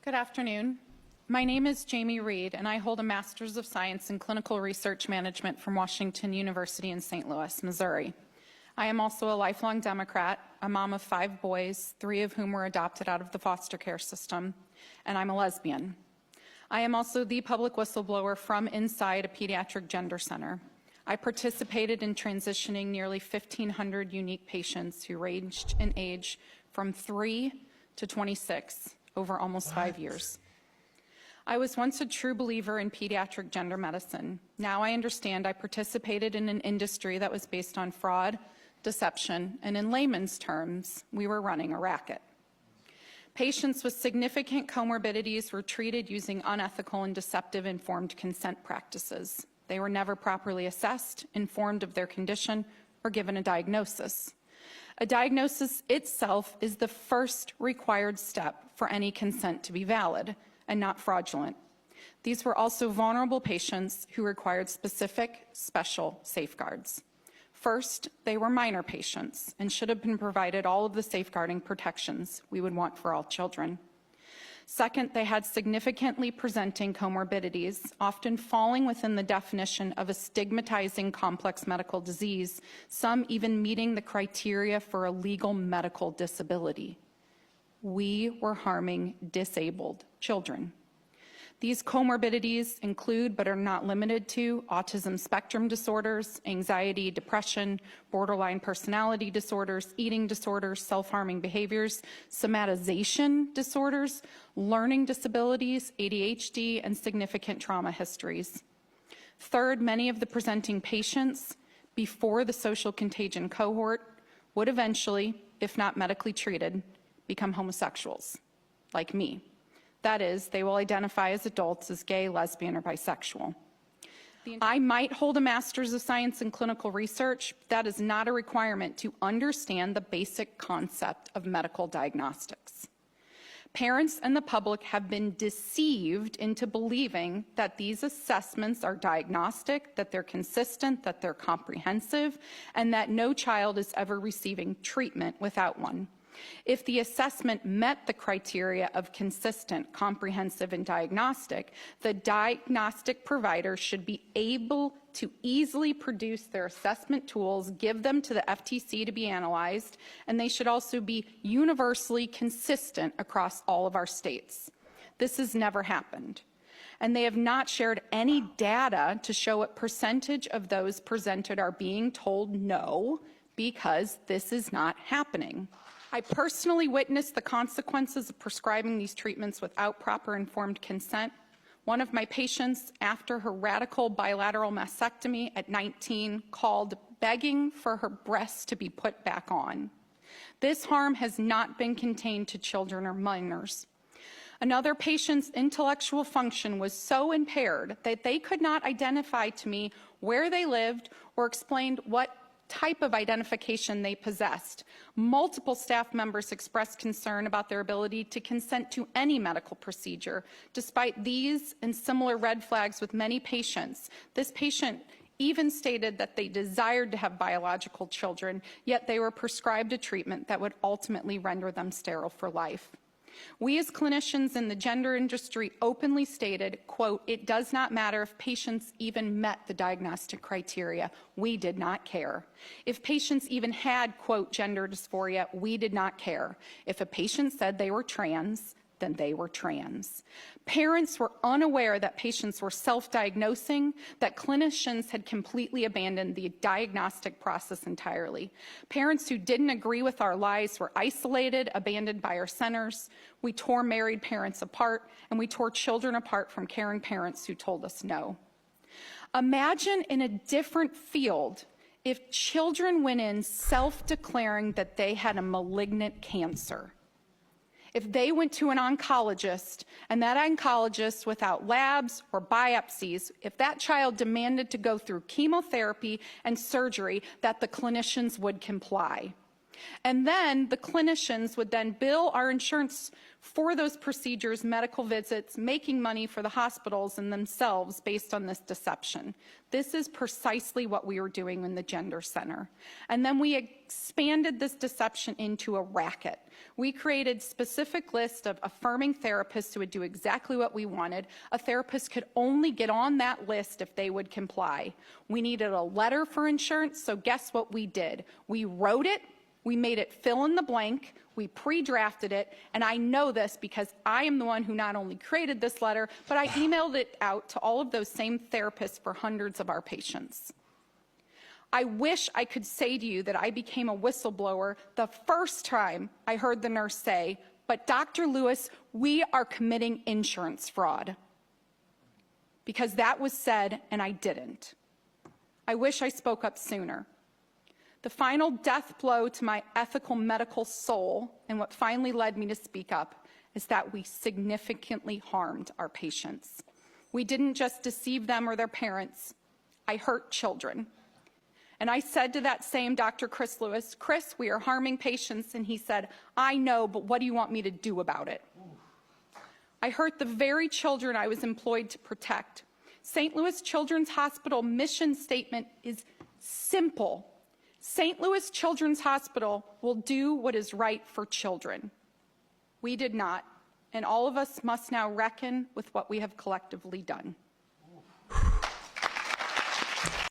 Good afternoon. My name is Jamie Reed, and I hold a Master's of Science in Clinical Research Management from Washington University in St. Louis, Missouri. I am also a lifelong Democrat, a mom of 5 boys, 3 of whom were adopted out of the foster care system, and I'm a lesbian. I am also the public whistleblower from inside a pediatric gender center. I participated in transitioning nearly 1,500 unique patients who ranged in age from 3 to 26 over almost 5 years. I was once a true believer in pediatric gender medicine. Now I understand I participated in an industry that was based on fraud, deception, and in layman's terms, we were running a racket. Patients with significant comorbidities were treated using unethical and deceptive informed consent practices. They were never properly assessed, informed of their condition, or given a diagnosis. A diagnosis itself is the first required step for any consent to be valid and not fraudulent. These were also vulnerable patients who required specific, special safeguards. First, they were minor patients and should have been provided all of the safeguarding protections we would want for all children. Second, they had significantly presenting comorbidities, often falling within the definition of a stigmatizing complex medical disease, some even meeting the criteria for a legal medical disability. We were harming disabled children. These comorbidities include, but are not limited to, autism spectrum disorders, anxiety, depression, borderline personality disorders, eating disorders, self-harming behaviors, somatization disorders, learning disabilities, ADHD, and significant trauma histories. Third, many of the presenting patients before the social contagion cohort would eventually, if not medically treated, become homosexuals, like me. That is, they will identify as adults as gay, lesbian, or bisexual. I might hold a Master's of Science in Clinical Research. That is not a requirement to understand the basic concept of medical diagnostics. Parents and the public have been deceived into believing that these assessments are diagnostic, that they're consistent, that they're comprehensive, and that no child is ever receiving treatment without one. If the assessment met the criteria of consistent, comprehensive, and diagnostic, the diagnostic provider should be able to easily produce their assessment tools, give them to the FTC to be analyzed, and they should also be universally consistent across all of our states. This has never happened. And they have not shared any data to show what percentage of those presented are being told no, because this is not happening. I personally witnessed the consequences of prescribing these treatments without proper informed consent. One of my patients, after her radical bilateral mastectomy at 19, called begging for her breasts to be put back on. This harm has not been contained to children or minors. Another patient's intellectual function was so impaired that they could not identify to me where they lived or explained what type of identification they possessed. Multiple staff members expressed concern about their ability to consent to any medical procedure. Despite these and similar red flags with many patients, this patient even stated that they desired to have biological children, yet they were prescribed a treatment that would ultimately render them sterile for life. We as clinicians in the gender industry openly stated, quote, "It does not matter if patients even met the diagnostic criteria. We did not care. If patients even had, quote, gender dysphoria, we did not care. If a patient said they were trans, then they were trans." Parents were unaware that patients were self-diagnosing, that clinicians had completely abandoned the diagnostic process entirely. Parents who didn't agree with our lies were isolated, abandoned by our centers. We tore married parents apart, and we tore children apart from caring parents who told us no. Imagine in a different field if children went in self-declaring that they had a malignant cancer. If they went to an oncologist and that oncologist, without labs or biopsies, if that child demanded to go through chemotherapy and surgery, that the clinicians would comply. And then the clinicians would then bill our insurance for those procedures, medical visits, making money for the hospitals and themselves based on this deception. This is precisely what we were doing in the Gender Center. And then we expanded this deception into a racket. We created specific lists of affirming therapists who would do exactly what we wanted. A therapist could only get on that list if they would comply. We needed a letter for insurance, so guess what we did? We wrote it. We made it fill in the blank, we pre-drafted it, and I know this because I am the one who not only created this letter, but I emailed it out to all of those same therapists for hundreds of our patients. I wish I could say to you that I became a whistleblower the first time I heard the nurse say, but Dr. Lewis, we are committing insurance fraud. Because that was said and I didn't. I wish I spoke up sooner. The final death blow to my ethical medical soul, and what finally led me to speak up, is that we significantly harmed our patients. We didn't just deceive them or their parents. I hurt children. And I said to that same Dr. Chris Lewis, Chris, we are harming patients. And he said, I know, but what do you want me to do about it? I hurt the very children I was employed to protect. St. Louis Children's Hospital mission statement is simple. St. Louis Children's Hospital will do what is right for children. We did not, and all of us must now reckon with what we have collectively done.